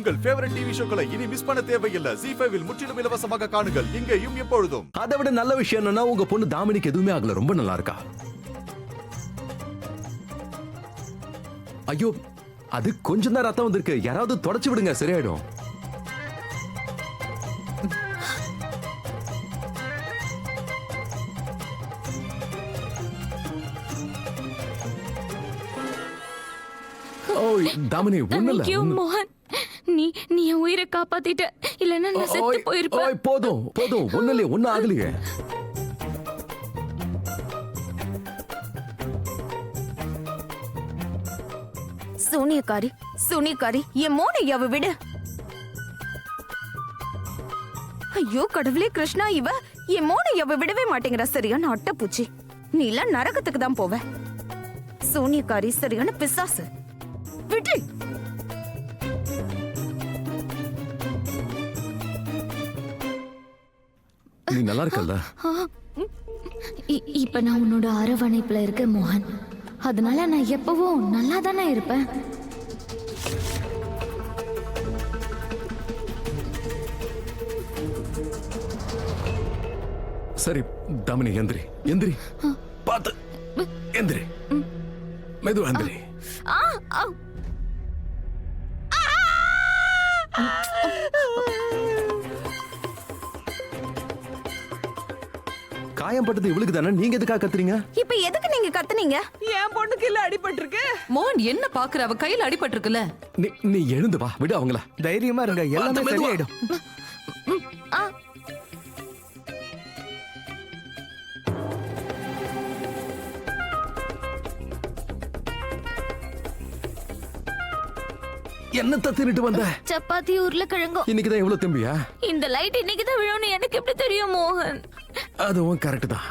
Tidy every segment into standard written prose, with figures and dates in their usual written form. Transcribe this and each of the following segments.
உங்கள் favourite TV ஷோக்களை இனி miss பண்ண தேவையில்லை. ZEE5 இல் முற்றிலும் இலவசமாக காணுங்கள், இங்கேயும் எப்பொழுதும். அதை விட நல்ல விஷயம் என்னன்னா உங்க பொண்ணு தாமினிக்கு எதுவுமே ஆகல, ரொம்ப நல்லா இருக்கா. ஐயோ, அது கொஞ்சம் தான் ரத்தம் வந்திருக்கு, யாராவது தொடச்சு விடுங்க, சரியாயிடும். தாமினி ஒண்ணுல மோகன், நீ என் உயிரை காப்பாத்திட்ட, இல்லன்னா நான் செத்து போயிருப்பேன். போதும் போதும், ஒண்ணுல ஒண்ணு ஆகலையே. சூனியக்காரி என் மோனையாவை விடு. ஐயோ கடவுளே கிருஷ்ணா, இவ என் மோனையாவை விடவே மாட்டேங்கிறா. சரியான அட்டப்பூச்சி, நீ எல்லாம் நரகத்துக்கு தான் போவ. சூனியக்காரி சரியான பிசாசு, விட்டு. நீ நல்லா இருக்கல்ல? இப்ப நான் உன்னோட அரவணைப்புல இருக்க மோகன், அதனால நான் எப்பவும் நல்லா தானே இருப்பேன். சரி தாமினி, எந்திரி எந்திரி, பாத்து எந்திரி, மெதுவா எந்திரி. காயம் பட்டது இவளுக்கு தானே, நீங்க எதுக்காக கத்துறீங்க? இப்ப எதுக்கு நீங்க கத்துனீங்க? என் பொண்ணுக்கு இல்ல அடிபட்டிருக்கு. மோகன் என்ன பாக்குற, அவ கையில அடிபட்டிருக்குல்ல. நீ எழுந்து வா, விடு அவங்கள. தைரியமா இருங்க, எல்லாமே சரியாயிடும். என்ன தத்திட்டு வந்த? சப்பாத்தி உருளைக்கிழங்கும். இன்னைக்குதான் இவ்வளவு தம்பியா? இந்த லைட் இன்னைக்குதான் விழும்னு எனக்கு எப்படி தெரியும் மோகன்? அதுவும் கரெக்ட் தான்.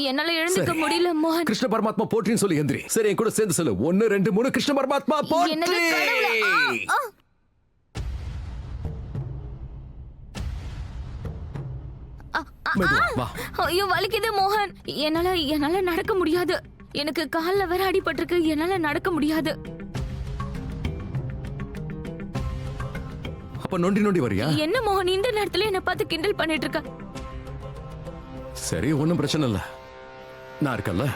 என்னால எழுந்துக்க முடியல மோகன். கிருஷ்ண பரமாத்மா போற்றின்னு சொல்லி எந்திரி. சரி, என் கூட சேர்ந்து சொல்லு. 1 2 3 கிருஷ்ண பரமாத்மா போற்றி. ஐயோ வலிக்குது மோகன், என்னால நடக்க முடியாது. எனக்கு கால்ல வேற அடிபட்டிருக்கு, என்னால நடக்க முடியாது. அப்ப நொண்டி நொண்டி வரியா? என்ன மோகன் இந்த நேரத்துல என்ன பார்த்து கிண்டல் பண்ணிட்டு இருக்க? சரி, ஒண்ணும் பிரச்சனை இல்ல, நான் இருக்கல்ல.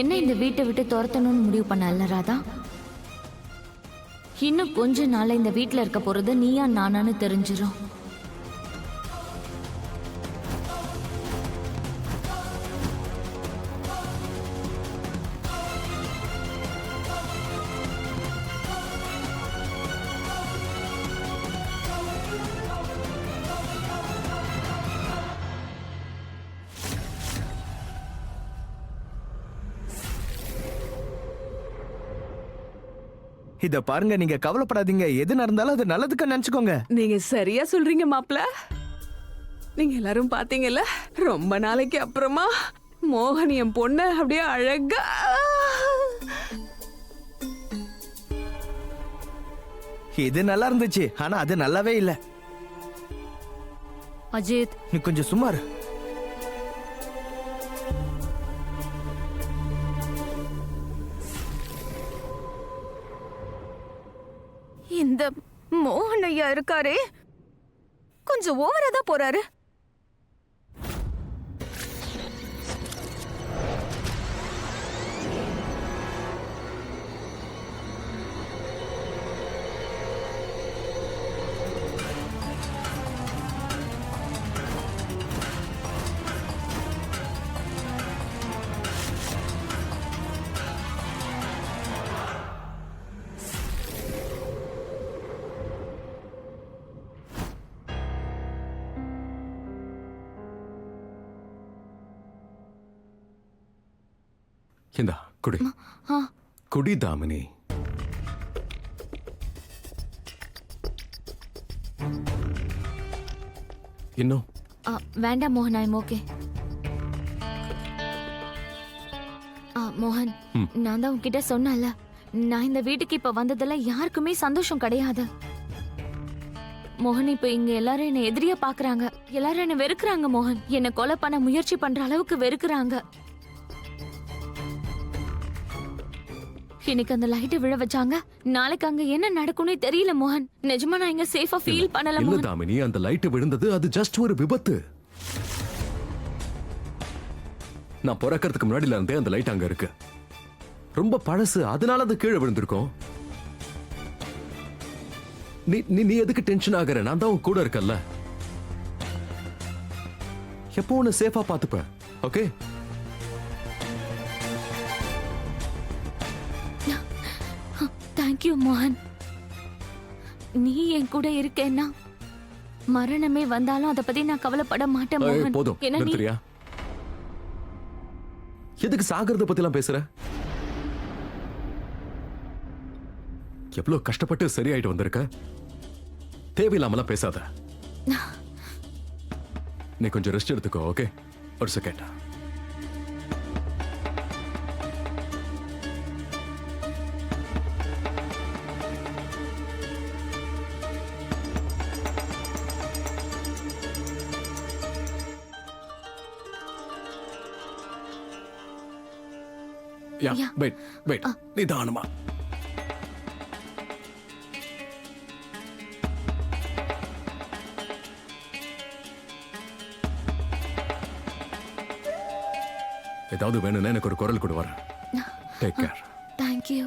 என்ன இந்த வீட்டை விட்டு துரத்தணும்னு முடிவு பண்ணல ராதா? இன்னும் கொஞ்ச நாள்ல இந்த வீட்டுல இருக்க போறது நீயா நானான்னு தெரிஞ்சிரும். இத பாருங்க, நீங்க கவலைப்படாதீங்க, எது நடந்தாலும் அது நல்லதுக்கு நினைச்சுக்கோங்க. நீங்க சரியா சொல்றீங்க மாப்ள. நீங்க எல்லாரும் பாத்தீங்கல்ல, ரொம்ப நாளைக்கு அப்புறமா மோகன் என் பொண்ணு அப்படியே அழகா. இது நல்லா இருந்துச்சு, ஆனா அது நல்லாவே இல்ல. அஜித், நீ கொஞ்சம் சும்மா இரு. இந்த மோகன் ஐயா இருக்காரே, கொஞ்சம் ஓவரா தான் போறாரு. இந்தா குடி. குடி தாமினி. இன்னும் வேண்டாம் மோகன், ஐம் ஓகே. மோகன், நான் தான் உன்கிட்ட சொன்னல, நான் இந்த வீட்டுக்கு இப்ப வந்ததுல யாருக்குமே சந்தோஷம் கிடையாது. மோகன், இப்ப இங்க எல்லாரும் என்ன எதிரியா பாக்குறாங்க, எல்லாரும் என்ன வெறுக்கிறாங்க. மோகன், என்ன கொலை பண்ண முயற்சி பண்ற அளவுக்கு வெறுக்கிறாங்க. எனக்கு அந்த லைட்டை விழ வச்சாங்க, நாளைக்கு அங்க என்ன நடக்கும்னே தெரியல மோகன். நிஜமா நான் இங்க சேஃபா ஃபீல் பண்ணல இல்ல மோகன். தாமினி, அந்த லைட் விழுந்தது அது ஜஸ்ட் ஒரு விபத்து. நான் பிறக்கிறதுக்கு முன்னாடில இருந்தே அந்த லைட் அங்க இருக்கு. ரொம்ப பழசு, அதனால அது கீழே விழுந்திருக்கும். நீ நீ நீ எதுக்கு டென்ஷன் ஆகுற? நான் தான் உன் கூட இருக்கல்ல. எப்போ உன்னை சேஃபா பாத்துப்பேன். ஓகே? தேங்க்யூ மோகன். நீ என் கூட இருக்கேன்னா மரணமே வந்தாலும் அதை பத்தி நான் கவலைப்பட மாட்டேன் மோகன். போதும், ஏன்னா நீ நிறுத்துறியா? எதுக்கு சாகிறத பத்தி எல்லாம் பேசுற? எவ்வளவு கஷ்டப்பட்டு சரியாயிட்டு வந்திருக்க. தேவையில்லாமலாம் பேசாத. நீ கொஞ்சம் ரெஸ்ட் எடுத்துக்கோ. ஓகே, ஒரு செகண்ட். Yeah. வெயிட் நிதானமா. ஏதாவது வேணும்னா எனக்கு ஒரு குரல் கொடு. வரேன். Take care. தேங்க்யூ.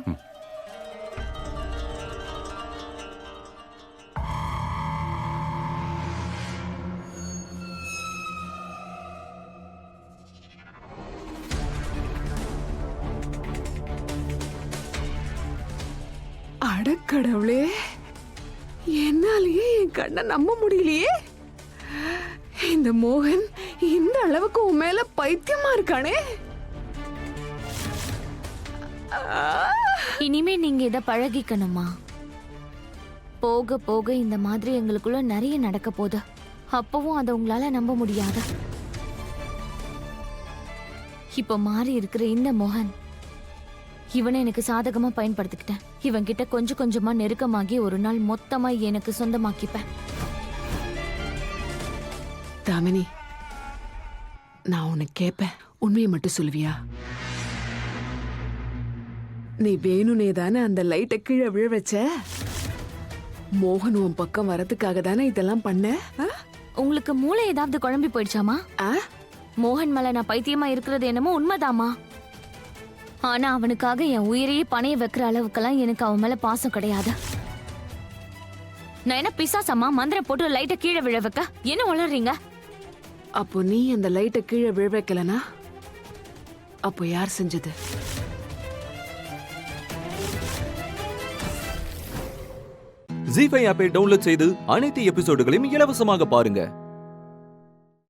அடக்கடவுளே, என்னாலேயே என் கண்ணை நம்ப முடியலையே. இந்த மோகன் இந்த அளவுக்கு உன் மேல பைத்தியமா இருக்கானே. இனிமே நீங்க இத பழகிக்கணுமா? போக போக இந்த மாதிரி எங்களுக்குள்ள நிறைய நடக்க போகுது. அப்பவும் அதை உங்களால நம்ப முடியாது. இப்ப மாறி இருக்கிற இந்த மோகன், இவனை எனக்கு சாதகமா பயன்படுத்திக்கிட்டேன். இவன் கிட்ட கொஞ்சம் கொஞ்சமா நெருக்கமாகி ஒரு நாள் மொத்தமா எனக்கு சொந்தமாக்கிப்பேன். தாமினி, நான் உன்னை கேட்பேன், உண்மையை மட்டும் சொல்லுவியா? நீ வேணுனே தானே அந்த லைட்டை கீழே விழ வச்ச? மோகன் உன் பக்கம் வரதுக்காக தானே இதெல்லாம் பண்ண? உங்களுக்கு மூளை ஏதாவது குழம்பி போயிடுச்சாமா? ஆ? மோகன் மேல நான் பைத்தியமா இருக்கிறது என்னமோ உண்மைதாமா. ஆனா அவனுக்காக என் உயிரையே பணைய வைக்கிற அளவுக்கெல்லாம் எனக்கு அவன் மேல பாசம் கிடையாது. நான் என்ன பிசாசம்மா மந்திரம் போட்டு லைட்டை கீழே விழ வைக்க? என்ன உளறீங்க? அப்போ நீ அந்த லைட்டை கீழே விழ வைக்கலனா அப்போ யார் செஞ்சது? ஜீ5 ஆப்பை டவுன்லோட் செய்து அனைத்து எபிசோடுகளையும் இலவசமாக பாருங்க.